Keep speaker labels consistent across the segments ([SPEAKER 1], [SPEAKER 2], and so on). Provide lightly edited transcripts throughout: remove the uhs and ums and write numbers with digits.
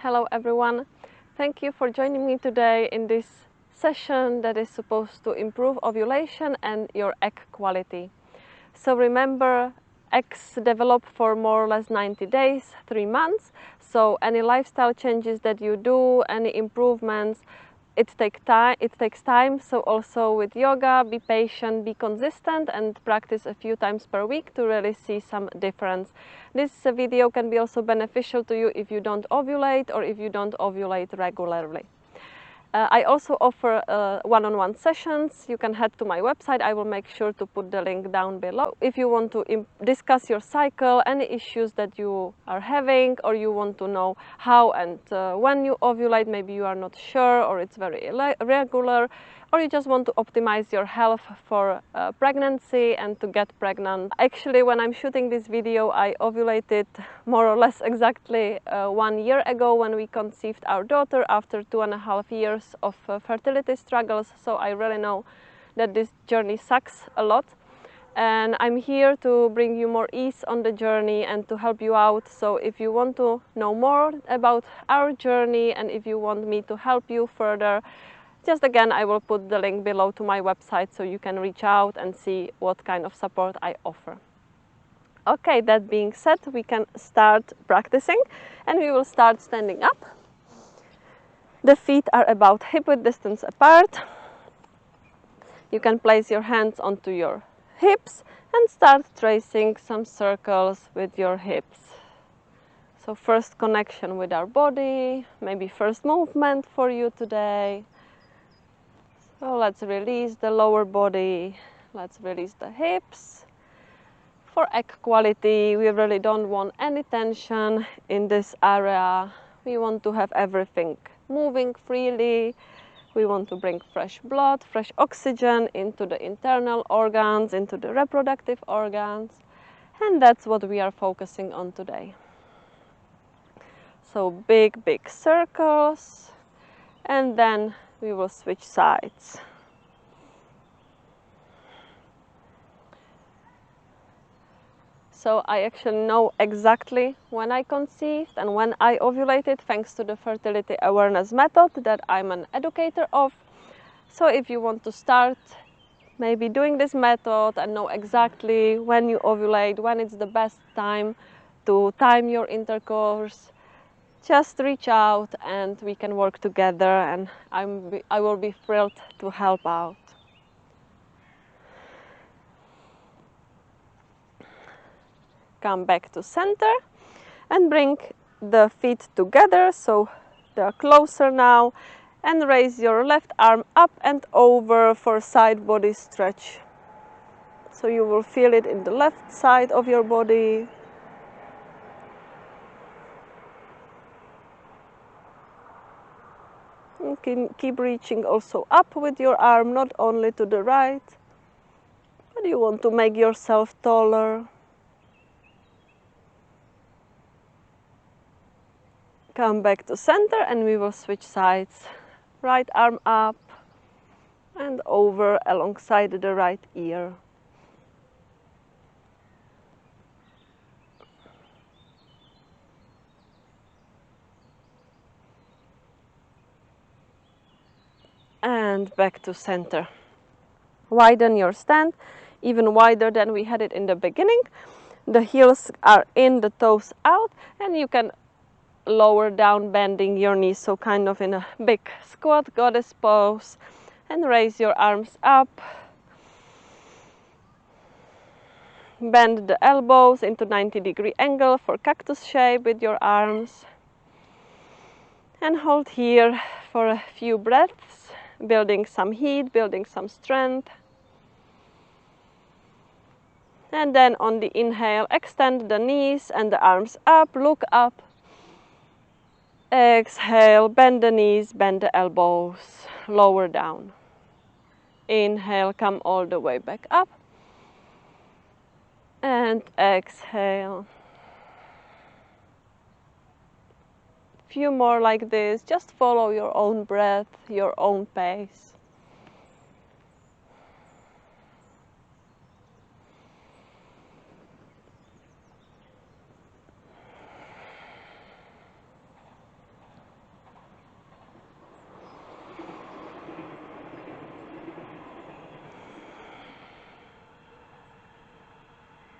[SPEAKER 1] Hello everyone. Thank you for joining me today in this session that is supposed to improve ovulation and your egg quality. So remember, eggs develop for more or less 90 days, 3 months. So any lifestyle changes that you do, any improvements, it takes time. So also with yoga, be patient, be consistent and practice a few times per week to really see some difference. This video can be also beneficial to you if you don't ovulate or if you don't ovulate regularly. I also offer one-on-one sessions. You can head to my website. I will make sure to put the link down below. If you want to discuss your cycle, any issues that you are having, or you want to know how and when you ovulate, maybe you are not sure or it's very irregular, or you just want to optimize your health for pregnancy and to get pregnant. Actually, when I'm shooting this video, I ovulated more or less exactly 1 year ago when we conceived our daughter after 2.5 years of fertility struggles. So I really know that this journey sucks a lot. And I'm here to bring you more ease on the journey and to help you out. So if you want to know more about our journey and if you want me to help you further, just again, I will put the link below to my website so you can reach out and see what kind of support I offer. Okay, that being said, we can start practicing and we will start standing up. The feet are about hip-width distance apart. You can place your hands onto your hips and start tracing some circles with your hips. So first connection with our body, maybe first movement for you today. So let's release the lower body, let's release the hips. For egg quality, we really don't want any tension in this area. We want to have everything moving freely. We want to bring fresh blood, fresh oxygen into the internal organs, into the reproductive organs. And that's what we are focusing on today. So big circles, and then we will switch sides. So I actually know exactly when I conceived and when I ovulated, thanks to the Fertility Awareness Method that I'm an educator of. So if you want to start maybe doing this method and know exactly when you ovulate, when it's the best time to time your intercourse, just reach out and we can work together, and I will be thrilled to help out. Come back to center and bring the feet together so they're closer now, and raise your left arm up and over for side body stretch. So you will feel it in the left side of your body. You can keep reaching also up with your arm, not only to the right, but you want to make yourself taller. Come back to center and we will switch sides. Right arm up and over alongside the right ear. And back to center. Widen your stand, even wider than we had it in the beginning. The heels are in, the toes out, and you can lower down, bending your knees, so kind of in a big squat, goddess pose, and raise your arms up. Bend the elbows into 90-degree angle for cactus shape with your arms. And hold here for a few breaths, building some heat, building some strength. And then on the inhale, extend the knees and the arms up, look up. Exhale, bend the knees, bend the elbows, lower down. Inhale, come all the way back up. And exhale. Few more like this, just follow your own breath, your own pace.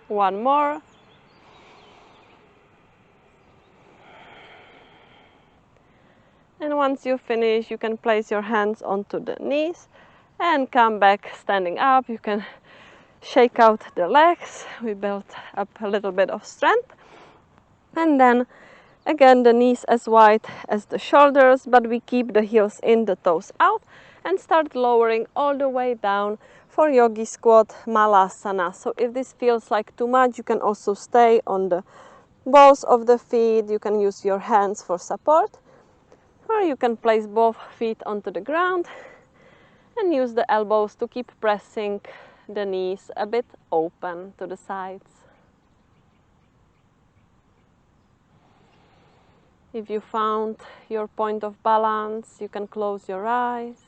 [SPEAKER 1] One more. And once you finish, you can place your hands onto the knees and come back standing up. You can shake out the legs. We build up a little bit of strength. And then again, the knees as wide as the shoulders, but we keep the heels in, the toes out, and start lowering all the way down for yogi squat malasana. So if this feels like too much, you can also stay on the balls of the feet. You can use your hands for support, or you can place both feet onto the ground and use the elbows to keep pressing the knees a bit open to the sides. If you found your point of balance, you can close your eyes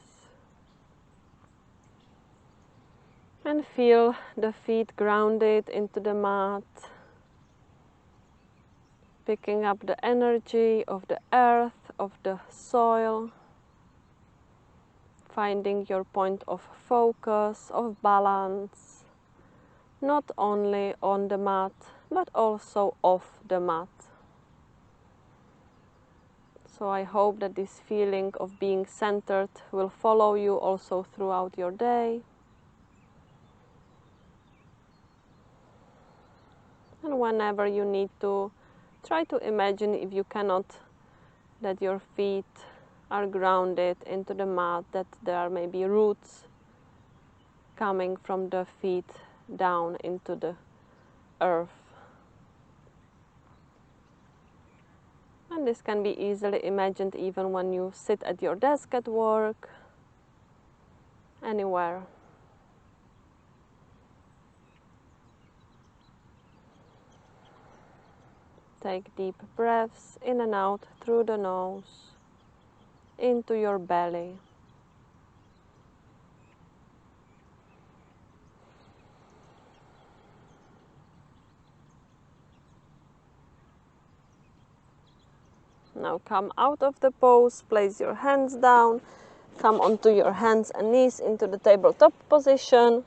[SPEAKER 1] and feel the feet grounded into the mat, picking up the energy of the earth, of the soil, finding your point of focus, of balance, not only on the mat, but also off the mat. So I hope that this feeling of being centered will follow you also throughout your day. And whenever you need to, try to imagine, if you cannot, that your feet are grounded into the mat, that there are maybe roots coming from the feet down into the earth. And this can be easily imagined even when you sit at your desk at work, anywhere. Take deep breaths in and out through the nose, into your belly. Now come out of the pose, place your hands down, come onto your hands and knees into the tabletop position.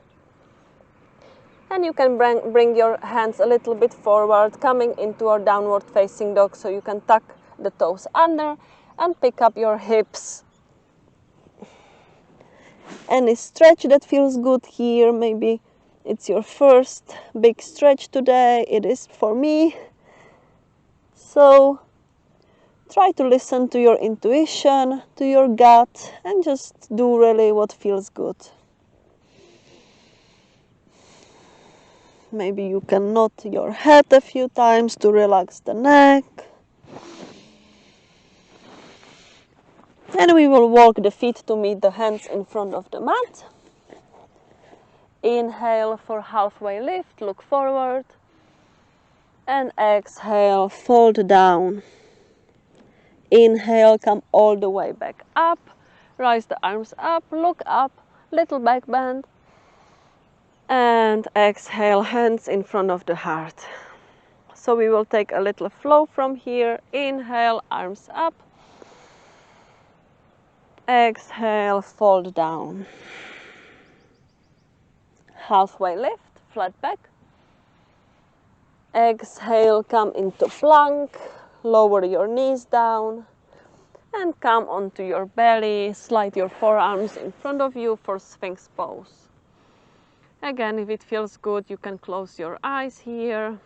[SPEAKER 1] And you can bring your hands a little bit forward, coming into our downward facing dog, so you can tuck the toes under and pick up your hips. Any stretch that feels good here, maybe it's your first big stretch today, it is for me. So try to listen to your intuition, to your gut, and just do really what feels good. Maybe you can nod your head a few times to relax the neck. And we will walk the feet to meet the hands in front of the mat. Inhale for halfway lift, look forward. And exhale, fold down. Inhale, come all the way back up. Rise the arms up, look up, little back bend. And exhale, hands in front of the heart. So we will take a little flow from here. Inhale, arms up. Exhale, fold down. Halfway lift, flat back. Exhale, come into plank. Lower your knees down. And come onto your belly. Slide your forearms in front of you for Sphinx pose. Again, if it feels good, you can close your eyes here.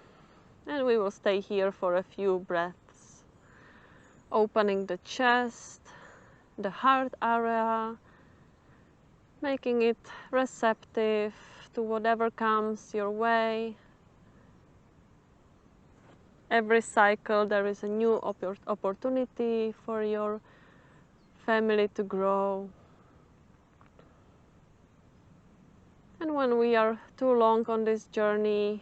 [SPEAKER 1] And we will stay here for a few breaths. Opening the chest, the heart area, making it receptive to whatever comes your way. Every cycle there is a new opportunity for your family to grow. And when we are too long on this journey,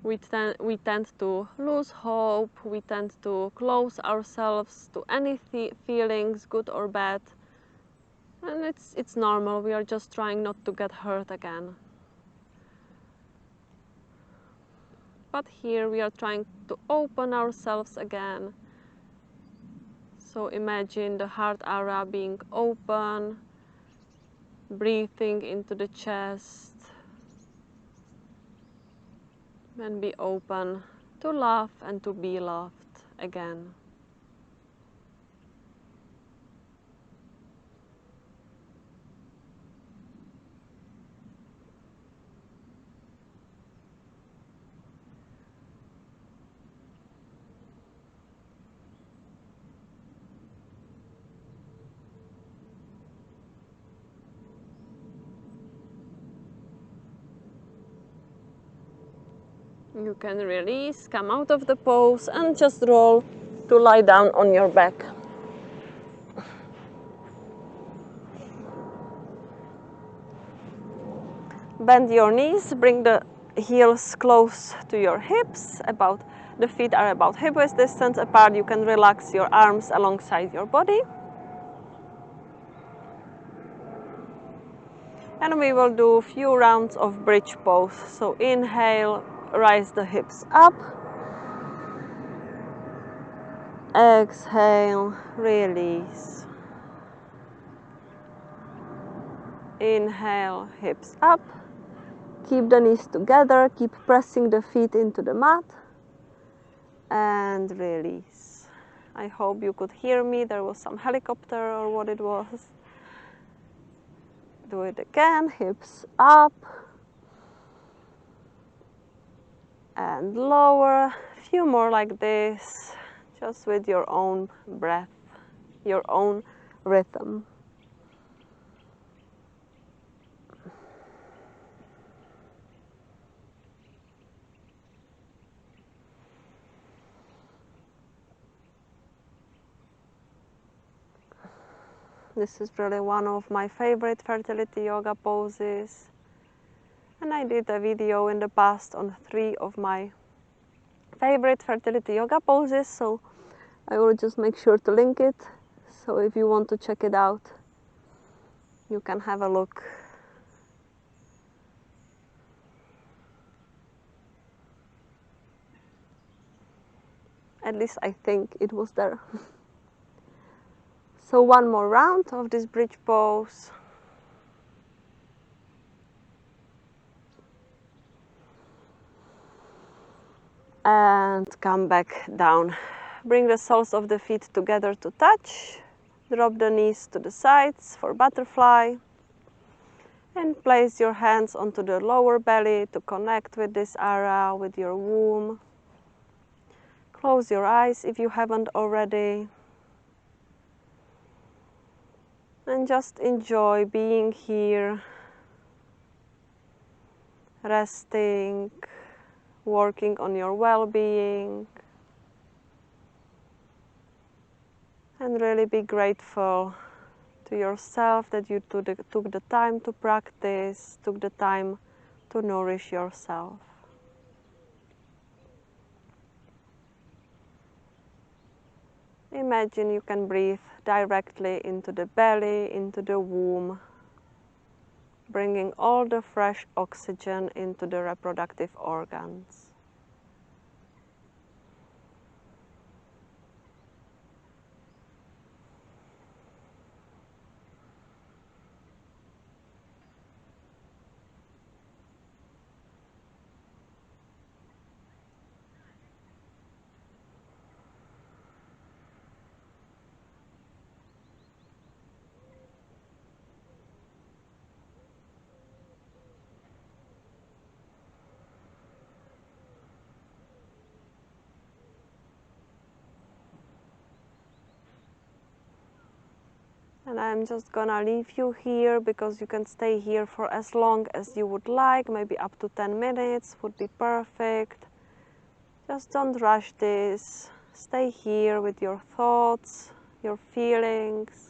[SPEAKER 1] we tend to lose hope, we tend to close ourselves to any feelings, good or bad. And it's normal, we are just trying not to get hurt again. But here we are trying to open ourselves again. So imagine the heart area being open, breathing into the chest. And be open to love and to be loved again. You can release, come out of the pose and just roll to lie down on your back. Bend your knees, bring the heels close to your hips, the feet are about hip width distance apart. You can relax your arms alongside your body. And we will do a few rounds of bridge pose. So inhale, rise the hips up. Exhale, release. Inhale, hips up. Keep the knees together, keep pressing the feet into the mat. And release. I hope you could hear me. There was some helicopter or what it was. Do it again, hips up. And lower. A few more like this, just with your own breath, your own rhythm. This is really one of my favorite fertility yoga poses. And I did a video in the past on 3 of my favorite fertility yoga poses, so I will just make sure to link it. So if you want to check it out, you can have a look. At least I think it was there. So one more round of this bridge pose. And come back down. Bring the soles of the feet together to touch. Drop the knees to the sides for butterfly. And place your hands onto the lower belly to connect with this area, with your womb. Close your eyes if you haven't already. And just enjoy being here, resting, working on your well-being. And really be grateful to yourself that you took the time to practice, took the time to nourish yourself. Imagine you can breathe directly into the belly, into the womb, bringing all the fresh oxygen into the reproductive organs. And I'm just gonna leave you here because you can stay here for as long as you would like, maybe up to 10 minutes would be perfect. Just don't rush this. Stay here with your thoughts, your feelings,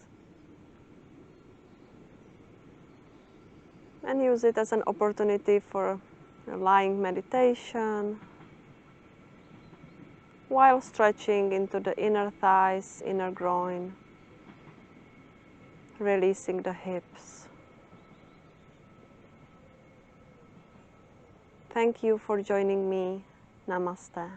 [SPEAKER 1] and use it as an opportunity for a lying meditation while stretching into the inner thighs, inner groin, releasing the hips. Thank you for joining me. Namaste.